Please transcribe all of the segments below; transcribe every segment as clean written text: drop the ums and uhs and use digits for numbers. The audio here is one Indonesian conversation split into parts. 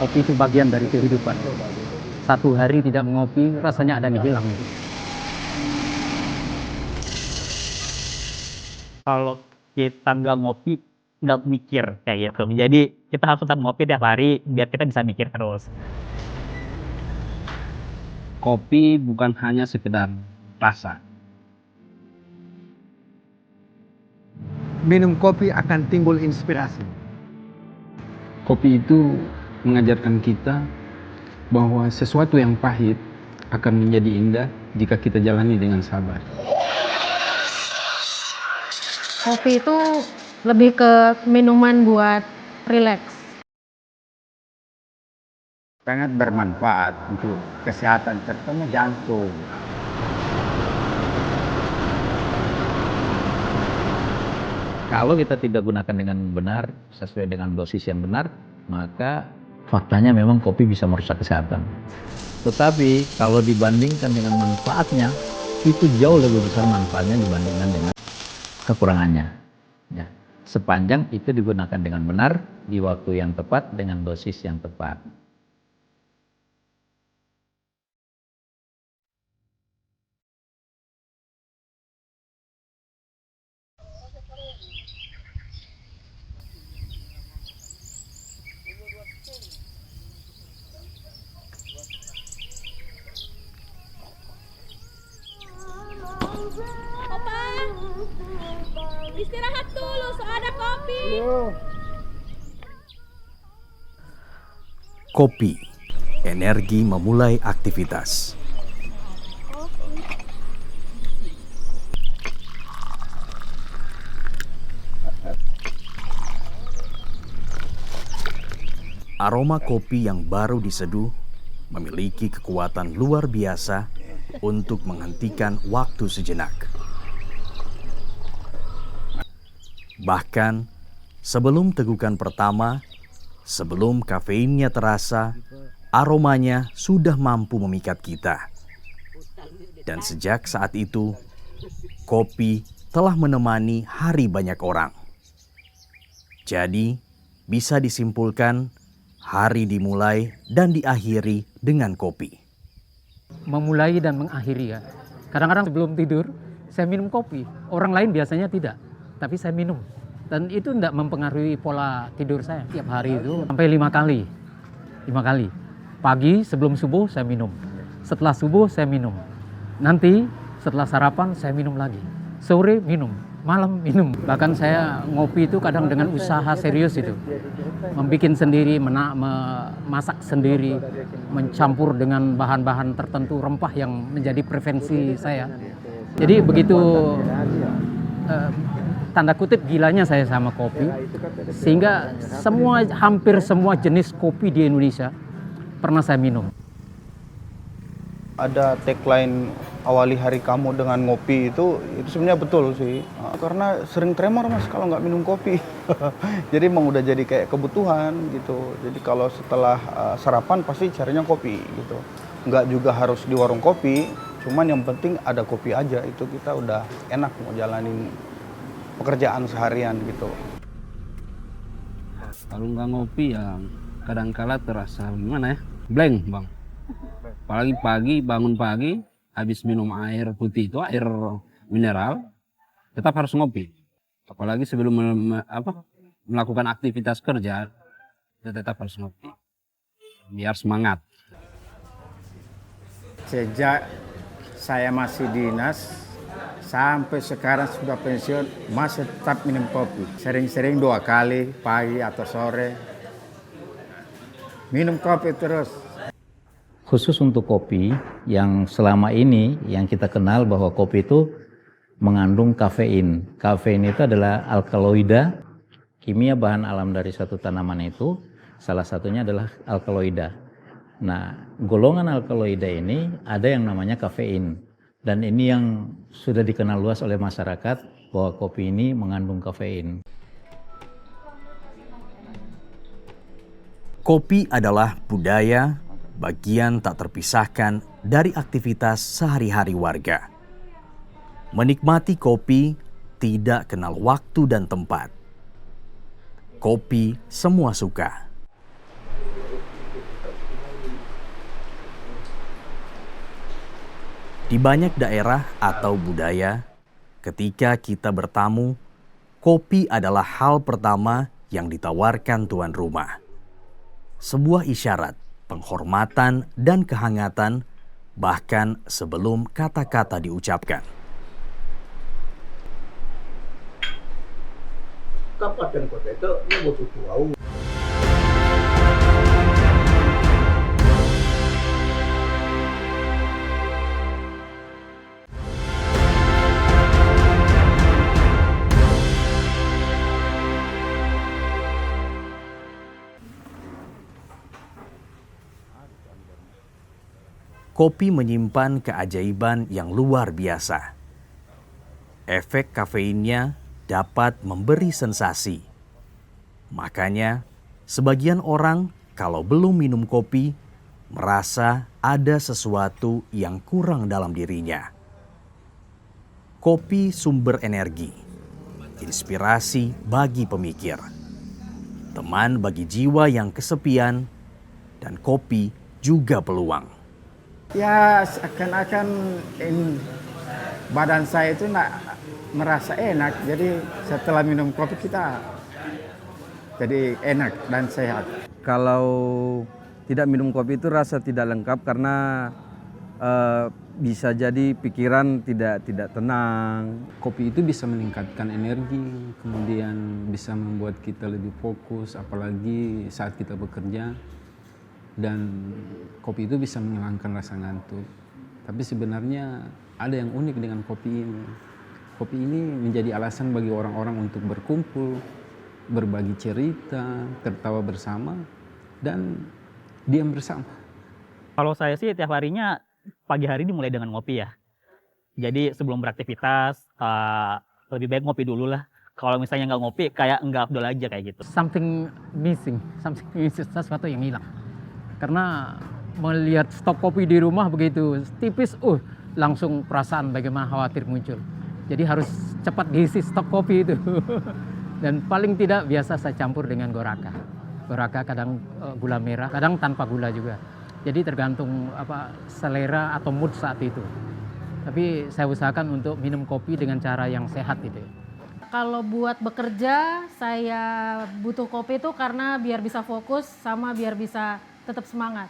Kopi itu bagian dari kehidupan. Satu hari tidak mengopi, rasanya ada yang hilang. Kalau kita nggak ngopi, nggak mikir kayak gitu. Jadi kita harus tetap ngopi tiap hari biar kita bisa mikir terus. Kopi bukan hanya sekedar rasa. Minum kopi akan timbul inspirasi. Kopi itu mengajarkan kita bahwa sesuatu yang pahit akan menjadi indah jika kita jalani dengan sabar. Kopi itu lebih ke minuman buat rileks. Sangat bermanfaat untuk kesehatan terutama jantung. Kalau kita tidak gunakan dengan benar, sesuai dengan dosis yang benar, maka faktanya memang kopi bisa merusak kesehatan. Tetapi kalau dibandingkan dengan manfaatnya, itu jauh lebih besar manfaatnya dibandingkan dengan kekurangannya. Ya. Sepanjang itu digunakan dengan benar, di waktu yang tepat, dengan dosis yang tepat. Opa, istirahat dulu, so ada kopi. Kopi, energi memulai aktivitas. Aroma kopi yang baru diseduh memiliki kekuatan luar biasa untuk menghentikan waktu sejenak. Bahkan sebelum tegukan pertama, sebelum kafeinnya terasa, aromanya sudah mampu memikat kita. Dan sejak saat itu, kopi telah menemani hari banyak orang. Jadi, bisa disimpulkan hari dimulai dan diakhiri dengan kopi. Memulai dan mengakhiri ya. Kadang-kadang sebelum tidur, saya minum kopi. Orang lain biasanya tidak, tapi saya minum. Dan itu tidak mempengaruhi pola tidur saya. Tiap hari itu sampai 5 kali. 5 kali. Pagi sebelum subuh saya minum. Setelah subuh saya minum. Nanti setelah sarapan saya minum lagi. Sore minum. Malam minum. Bahkan saya ngopi itu kadang dengan usaha serius itu. Membikin sendiri, memasak sendiri, mencampur dengan bahan-bahan tertentu, rempah yang menjadi preferensi saya. Jadi begitu tanda kutip gilanya saya sama kopi, sehingga hampir semua jenis kopi di Indonesia pernah saya minum. Ada tagline awali hari kamu dengan ngopi itu sebenarnya betul sih. Karena sering tremor mas kalau nggak minum kopi. Jadi emang udah jadi kayak kebutuhan gitu. Jadi kalau setelah sarapan pasti carinya kopi gitu. Nggak juga harus di warung kopi, cuman yang penting ada kopi aja, itu kita udah enak mau jalanin pekerjaan seharian gitu. Kalau nggak ngopi ya kadang-kala terasa gimana ya, blank bang. Apalagi pagi, bangun pagi, habis minum air putih itu, air mineral, tetap harus ngopi. Apalagi sebelum melakukan aktivitas kerja, kita tetap harus ngopi. Biar semangat. Sejak saya masih dinas, sampai sekarang sudah pensiun, masih tetap minum kopi. Sering-sering 2 kali, pagi atau sore. Minum kopi terus. Khusus untuk kopi, yang selama ini yang kita kenal bahwa kopi itu mengandung kafein. Kafein itu adalah alkaloida, kimia bahan alam dari satu tanaman itu, salah satunya adalah alkaloida. Nah, golongan alkaloida ini ada yang namanya kafein. Dan ini yang sudah dikenal luas oleh masyarakat bahwa kopi ini mengandung kafein. Kopi adalah budaya, bagian tak terpisahkan dari aktivitas sehari-hari warga. Menikmati kopi tidak kenal waktu dan tempat. Kopi semua suka. Di banyak daerah atau budaya, ketika kita bertamu, kopi adalah hal pertama yang ditawarkan tuan rumah. Sebuah isyarat penghormatan dan kehangatan bahkan sebelum kata-kata diucapkan. Kabupaten kota itu butuh tahu. Kopi menyimpan keajaiban yang luar biasa. Efek kafeinnya dapat memberi sensasi. Makanya, sebagian orang kalau belum minum kopi merasa ada sesuatu yang kurang dalam dirinya. Kopi sumber energi, inspirasi bagi pemikir, teman bagi jiwa yang kesepian, dan kopi juga peluang. Ya seakan-akan badan saya itu merasa enak. Jadi setelah minum kopi kita jadi enak dan sehat. Kalau tidak minum kopi itu rasa tidak lengkap karena bisa jadi pikiran tidak tenang. Kopi itu bisa meningkatkan energi, kemudian bisa membuat kita lebih fokus, apalagi saat kita bekerja. Dan kopi itu bisa menghilangkan rasa ngantuk. Tapi sebenarnya ada yang unik dengan kopi ini. Kopi ini menjadi alasan bagi orang-orang untuk berkumpul, berbagi cerita, tertawa bersama, dan diam bersama. Kalau saya sih tiap harinya pagi hari dimulai dengan ngopi ya. Jadi sebelum beraktivitas lebih baik ngopi dulu lah. Kalau misalnya nggak ngopi kayak nggak afdol aja kayak gitu. Something missing, sesuatu yang hilang. Karena melihat stok kopi di rumah begitu tipis, langsung perasaan bagaimana khawatir muncul. Jadi harus cepat diisi stok kopi itu. Dan paling tidak biasa saya campur dengan goraka. Goraka kadang gula merah, kadang tanpa gula juga. Jadi tergantung selera atau mood saat itu. Tapi saya usahakan untuk minum kopi dengan cara yang sehat gitu. Kalau buat bekerja, saya butuh kopi itu karena biar bisa fokus sama biar bisa tetap semangat.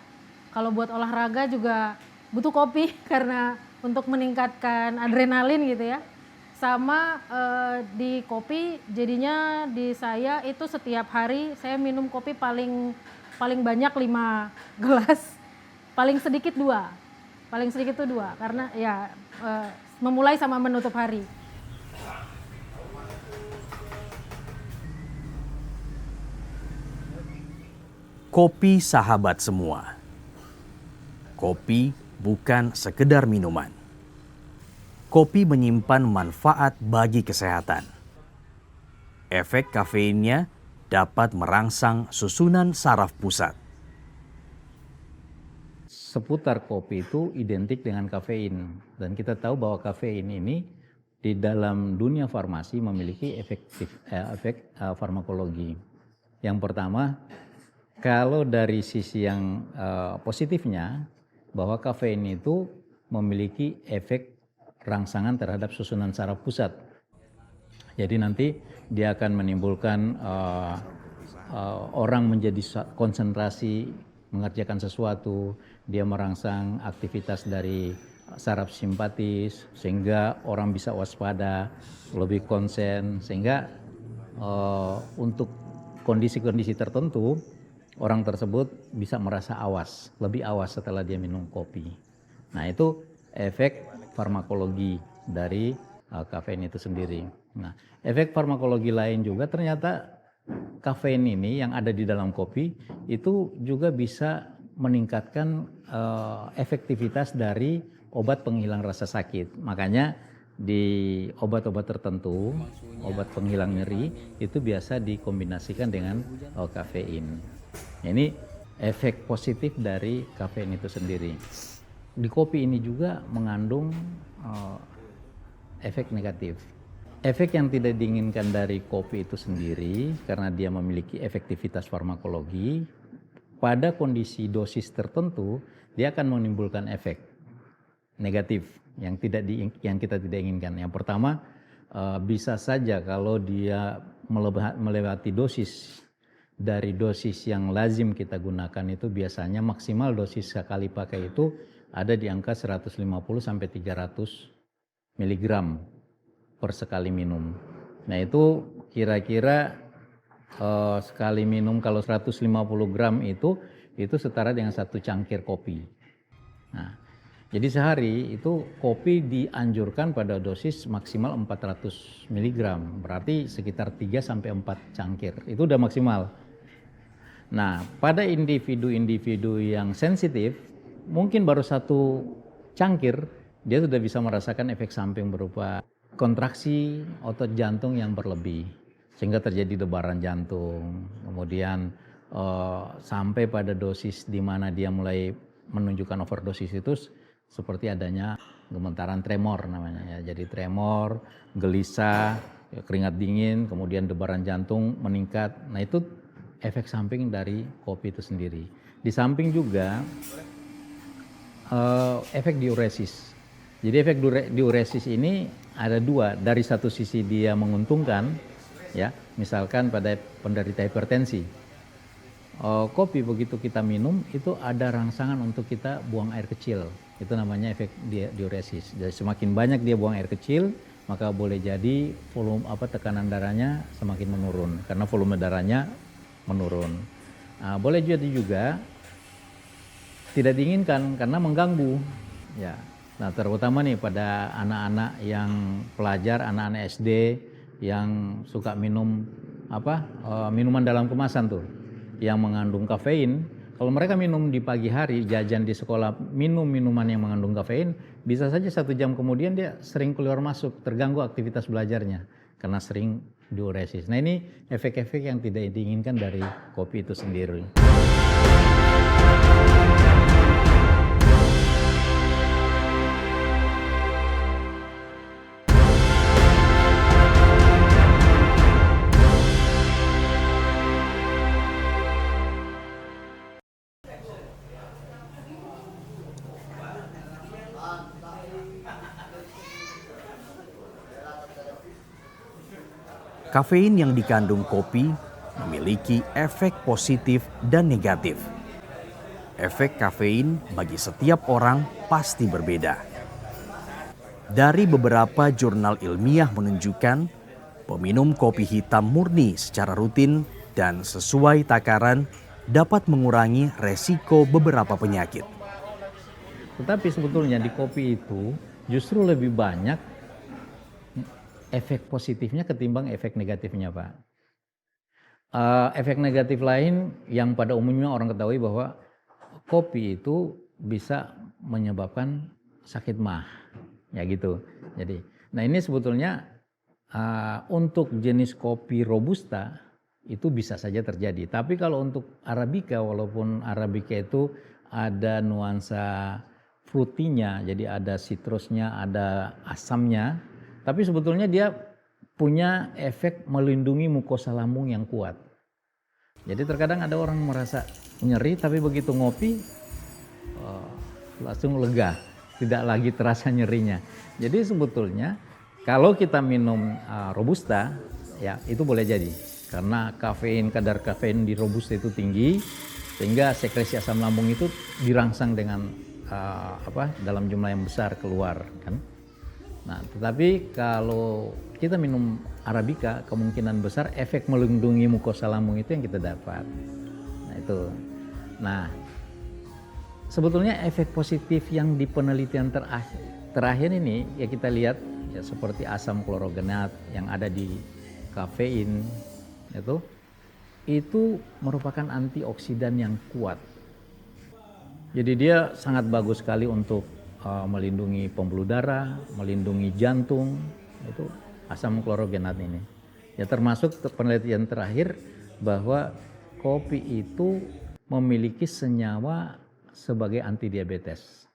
Kalau buat olahraga juga butuh kopi karena untuk meningkatkan adrenalin gitu ya. Sama di kopi jadinya di saya itu setiap hari saya minum kopi paling banyak 5 gelas, paling sedikit 2. Paling sedikit itu 2 karena ya memulai sama menutup hari. Kopi sahabat semua. Kopi bukan sekedar minuman. Kopi menyimpan manfaat bagi kesehatan. Efek kafeinnya dapat merangsang susunan saraf pusat. Seputar kopi itu identik dengan kafein. Dan kita tahu bahwa kafein ini di dalam dunia farmasi memiliki efek farmakologi. Yang pertama, kalau dari sisi yang positifnya, bahwa kafein itu memiliki efek rangsangan terhadap susunan saraf pusat. Jadi nanti dia akan menimbulkan orang menjadi konsentrasi mengerjakan sesuatu, dia merangsang aktivitas dari saraf simpatis, sehingga orang bisa waspada, lebih konsen, sehingga untuk kondisi-kondisi tertentu, orang tersebut bisa merasa awas, lebih awas setelah dia minum kopi. Nah itu efek farmakologi dari kafein itu sendiri. Nah efek farmakologi lain juga ternyata kafein ini yang ada di dalam kopi itu juga bisa meningkatkan efektivitas dari obat penghilang rasa sakit. Makanya di obat-obat tertentu, obat penghilang nyeri itu biasa dikombinasikan dengan kafein. Ini efek positif dari kafein itu sendiri. Di kopi ini juga mengandung efek negatif. Efek yang tidak diinginkan dari kopi itu sendiri karena dia memiliki efektivitas farmakologi, pada kondisi dosis tertentu dia akan menimbulkan efek. negatif yang kita tidak inginkan. Yang pertama, bisa saja kalau dia melewati dosis dari dosis yang lazim kita gunakan itu, biasanya maksimal dosis sekali pakai itu ada di angka 150 sampai 300 mg per sekali minum. Nah itu kira-kira sekali minum kalau 150 gram itu setara dengan 1 cangkir kopi. Nah, jadi sehari itu kopi dianjurkan pada dosis maksimal 400 mg, berarti sekitar 3 sampai 4 cangkir. Itu udah maksimal. Nah, pada individu-individu yang sensitif, mungkin baru 1 cangkir dia sudah bisa merasakan efek samping berupa kontraksi otot jantung yang berlebih, sehingga terjadi debaran jantung. Kemudian sampai pada dosis di mana dia mulai menunjukkan overdosis itu seperti adanya gemetaran tremor namanya ya. Jadi tremor, gelisah, keringat dingin, kemudian debaran jantung meningkat. Nah itu efek samping dari kopi itu sendiri. Di samping juga efek diuresis. Jadi efek diuresis ini ada 2. Dari satu sisi dia menguntungkan, ya, misalkan pada penderita hipertensi. Kopi begitu kita minum itu ada rangsangan untuk kita buang air kecil. Itu namanya efek diuresis. Jadi semakin banyak dia buang air kecil, maka boleh jadi volume tekanan darahnya semakin menurun karena volume darahnya menurun. Boleh jadi juga tidak diinginkan karena mengganggu. Ya. Nah, terutama nih pada anak-anak yang pelajar, anak-anak SD yang suka minum minuman dalam kemasan tuh yang mengandung kafein. Kalau mereka minum di pagi hari, jajan di sekolah, minum minuman yang mengandung kafein, bisa saja 1 jam kemudian dia sering keluar masuk, terganggu aktivitas belajarnya karena sering diuresis. Nah ini efek-efek yang tidak diinginkan dari kopi itu sendiri. Kafein yang dikandung kopi memiliki efek positif dan negatif. Efek kafein bagi setiap orang pasti berbeda. Dari beberapa jurnal ilmiah menunjukkan, peminum kopi hitam murni secara rutin dan sesuai takaran dapat mengurangi resiko beberapa penyakit. Tetapi sebetulnya di kopi itu justru lebih banyak efek positifnya ketimbang efek negatifnya, Pak. Efek negatif lain yang pada umumnya orang ketahui bahwa kopi itu bisa menyebabkan sakit mah, ya gitu. Jadi, nah ini sebetulnya untuk jenis kopi robusta itu bisa saja terjadi. Tapi kalau untuk arabica, walaupun arabica itu ada nuansa frutinya, jadi ada citrusnya, ada asamnya. Tapi sebetulnya dia punya efek melindungi mukosa lambung yang kuat. Jadi terkadang ada orang merasa nyeri, tapi begitu ngopi langsung lega, tidak lagi terasa nyerinya. Jadi sebetulnya kalau kita minum robusta, ya itu boleh jadi. Karena kadar kafein di robusta itu tinggi, sehingga sekresi asam lambung itu dirangsang dengan dalam jumlah yang besar keluar, kan? Nah, tetapi kalau kita minum arabica, kemungkinan besar efek melindungi mukosa lambung itu yang kita dapat. Nah, itu. Nah, sebetulnya efek positif yang di penelitian terakhir ini ya kita lihat ya seperti asam klorogenat yang ada di kafein itu merupakan antioksidan yang kuat. Jadi dia sangat bagus sekali untuk melindungi pembuluh darah, melindungi jantung, itu asam klorogenat ini. Ya termasuk penelitian terakhir bahwa kopi itu memiliki senyawa sebagai antidiabetes.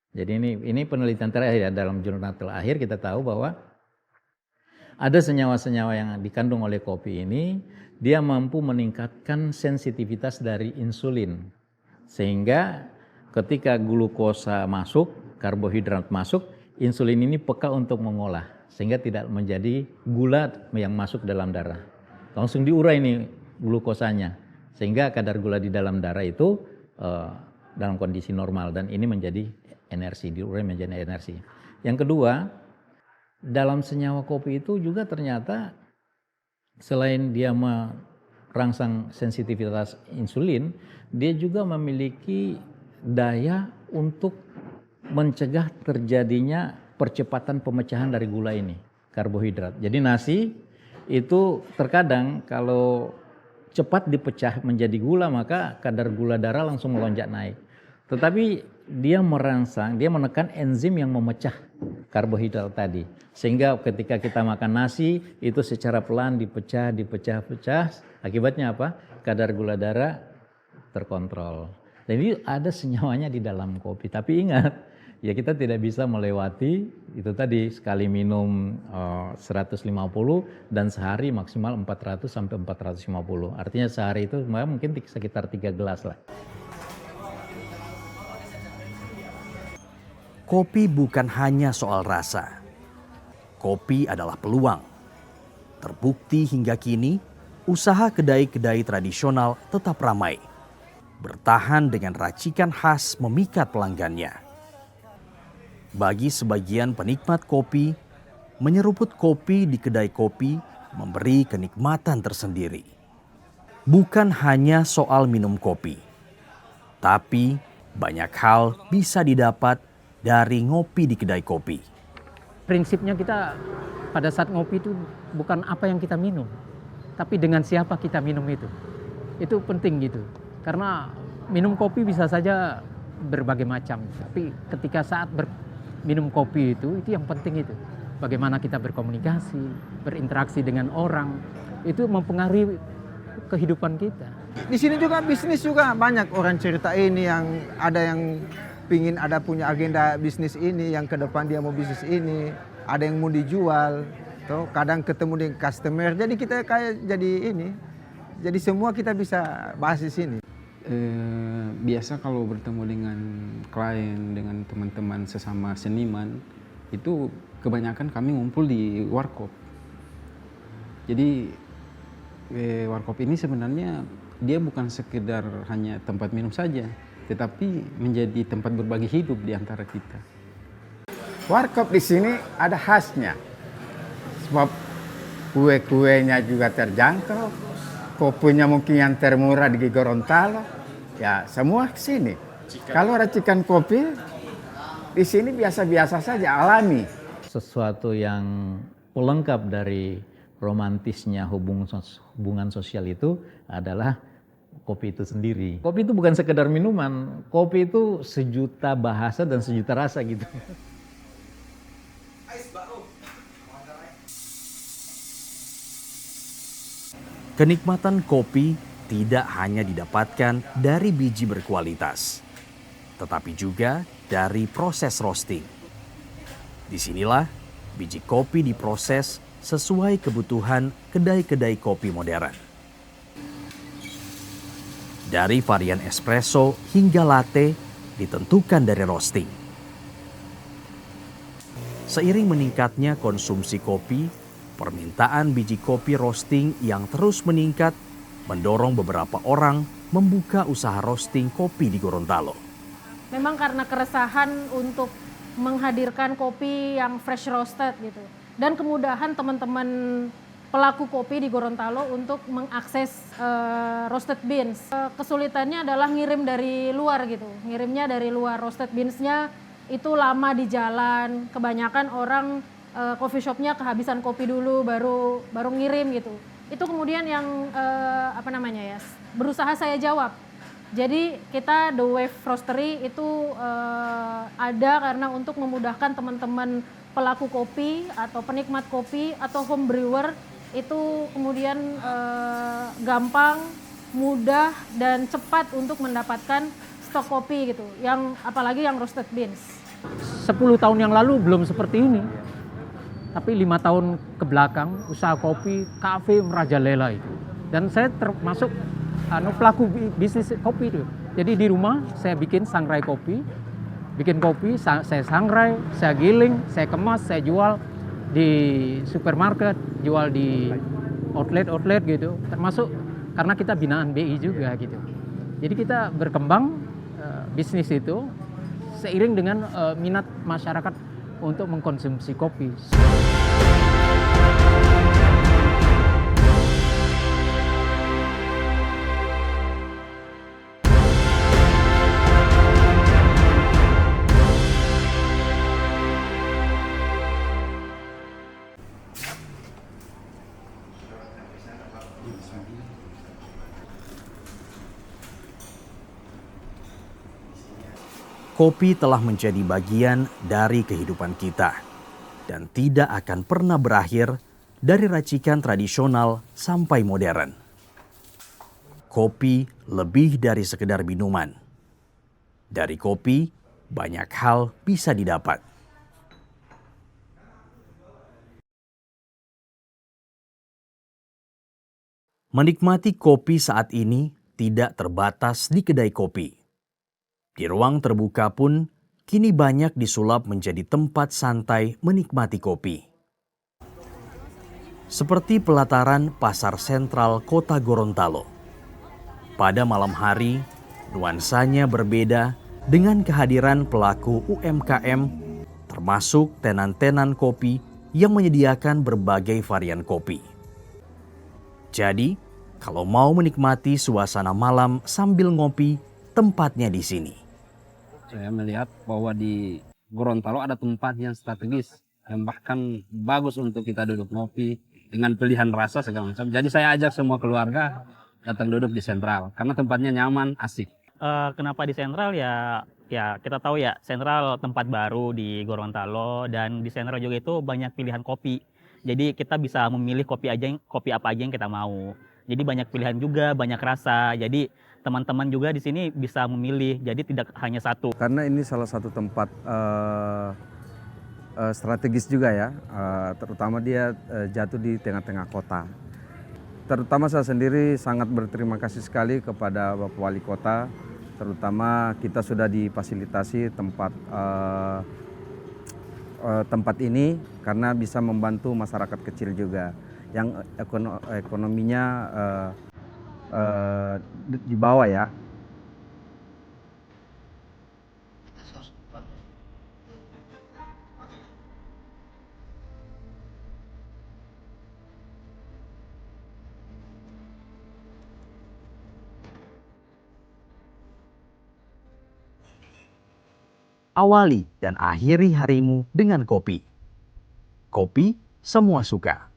Jadi ini penelitian terakhir ya, dalam jurnal terakhir kita tahu bahwa ada senyawa-senyawa yang dikandung oleh kopi ini, dia mampu meningkatkan sensitivitas dari insulin. Sehingga ketika glukosa masuk karbohidrat masuk, insulin ini peka untuk mengolah sehingga tidak menjadi gula yang masuk dalam darah. Langsung diurai nih glukosanya sehingga kadar gula di dalam darah itu dalam kondisi normal dan ini menjadi energi, diurai menjadi energi. Yang kedua, dalam senyawa kopi itu juga ternyata selain dia merangsang sensitivitas insulin, dia juga memiliki daya untuk mencegah terjadinya percepatan pemecahan dari gula ini, karbohidrat. Jadi nasi itu terkadang kalau cepat dipecah menjadi gula maka kadar gula darah langsung melonjak naik. Tetapi dia menekan enzim yang memecah karbohidrat tadi. Sehingga ketika kita makan nasi itu secara pelan dipecah. Akibatnya apa? Kadar gula darah terkontrol. Dan ini ada senyawanya di dalam kopi. Tapi ingat, ya kita tidak bisa melewati itu tadi sekali minum 150 dan sehari maksimal 400 sampai 450. Artinya sehari itu mungkin sekitar 3 gelas lah. Kopi bukan hanya soal rasa. Kopi adalah peluang. Terbukti hingga kini, usaha kedai-kedai tradisional tetap ramai. Bertahan dengan racikan khas memikat pelanggannya. Bagi sebagian penikmat kopi, menyeruput kopi di kedai kopi memberi kenikmatan tersendiri. Bukan hanya soal minum kopi, tapi banyak hal bisa didapat dari ngopi di kedai kopi. Prinsipnya kita pada saat ngopi itu bukan apa yang kita minum, tapi dengan siapa kita minum itu. Itu penting gitu. Karena minum kopi bisa saja berbagai macam, tapi ketika saat minum kopi itu yang penting itu. Bagaimana kita berkomunikasi, berinteraksi dengan orang, itu mempengaruhi kehidupan kita. Di sini juga bisnis juga banyak orang cerita ini yang ada yang pingin ada punya agenda bisnis ini, yang ke depan dia mau bisnis ini, ada yang mau dijual, tuh kadang ketemu dengan customer, jadi kita kayak jadi semua kita bisa bahas di sini. Biasa kalau bertemu dengan klien, dengan teman-teman sesama seniman, itu kebanyakan kami ngumpul di warkop. Jadi warkop ini sebenarnya dia bukan sekedar hanya tempat minum saja, tetapi menjadi tempat berbagi hidup di antara kita. Warkop di sini ada khasnya, sebab kue-kuenya juga terjangkau, kopinya mungkin yang termurah di Gorontalo, ya semua ke sini. Kalau racikan kopi di sini biasa-biasa saja, alami. Sesuatu yang pelengkap dari romantisnya hubungan sosial itu adalah kopi itu sendiri. Kopi itu bukan sekedar minuman, kopi itu sejuta bahasa dan sejuta rasa gitu. Kenikmatan kopi tidak hanya didapatkan dari biji berkualitas, tetapi juga dari proses roasting. Disinilah biji kopi diproses sesuai kebutuhan kedai-kedai kopi modern. Dari varian espresso hingga latte ditentukan dari roasting. Seiring meningkatnya konsumsi kopi, permintaan biji kopi roasting yang terus meningkat mendorong beberapa orang membuka usaha roasting kopi di Gorontalo. Memang karena keresahan untuk menghadirkan kopi yang fresh roasted gitu. Dan kemudahan teman-teman pelaku kopi di Gorontalo untuk mengakses roasted beans. Kesulitannya adalah ngirim dari luar gitu. Ngirimnya dari luar, roasted beansnya itu lama di jalan. Kebanyakan orang coffee shopnya kehabisan kopi dulu baru ngirim gitu. Itu kemudian yang berusaha saya jawab. Jadi kita The Wave Roastery itu ada karena untuk memudahkan teman-teman pelaku kopi atau penikmat kopi atau home brewer itu kemudian gampang, mudah dan cepat untuk mendapatkan stok kopi gitu. Yang apalagi yang roasted beans. 10 tahun yang lalu belum seperti ini. Tapi 5 tahun ke belakang usaha kopi, kafe merajalela itu. Dan saya termasuk pelaku bisnis kopi itu. Jadi di rumah saya bikin sangrai kopi bikin kopi, saya sangrai, saya giling, saya kemas, saya jual di supermarket, jual di outlet gitu, termasuk karena kita binaan BI juga gitu. Jadi kita berkembang bisnis itu seiring dengan minat masyarakat untuk mengkonsumsi kopi. Kopi telah menjadi bagian dari kehidupan kita dan tidak akan pernah berakhir dari racikan tradisional sampai modern. Kopi lebih dari sekedar minuman. Dari kopi, banyak hal bisa didapat. Menikmati kopi saat ini tidak terbatas di kedai kopi. Di ruang terbuka pun, kini banyak disulap menjadi tempat santai menikmati kopi. Seperti pelataran Pasar Sentral Kota Gorontalo. Pada malam hari, nuansanya berbeda dengan kehadiran pelaku UMKM, termasuk tenan-tenan kopi yang menyediakan berbagai varian kopi. Jadi, kalau mau menikmati suasana malam sambil ngopi, tempatnya di sini. Saya melihat bahwa di Gorontalo ada tempat yang strategis, yang bahkan bagus untuk kita duduk ngopi dengan pilihan rasa segala macam. Jadi saya ajak semua keluarga datang duduk di Sentral karena tempatnya nyaman, asik. Kenapa di Sentral ya? Ya kita tahu ya, Sentral tempat baru di Gorontalo dan di Sentral juga itu banyak pilihan kopi. Jadi kita bisa memilih kopi apa aja yang kita mau. Jadi banyak pilihan juga, banyak rasa. Jadi teman-teman juga di sini bisa memilih, jadi tidak hanya satu. Karena ini salah satu tempat strategis juga ya, terutama dia jatuh di tengah-tengah kota. Terutama saya sendiri sangat berterima kasih sekali kepada Bapak Wali Kota, terutama kita sudah difasilitasi tempat ini karena bisa membantu masyarakat kecil juga yang ekonominya di bawah ya. Awali dan akhiri harimu dengan kopi. Kopi semua suka.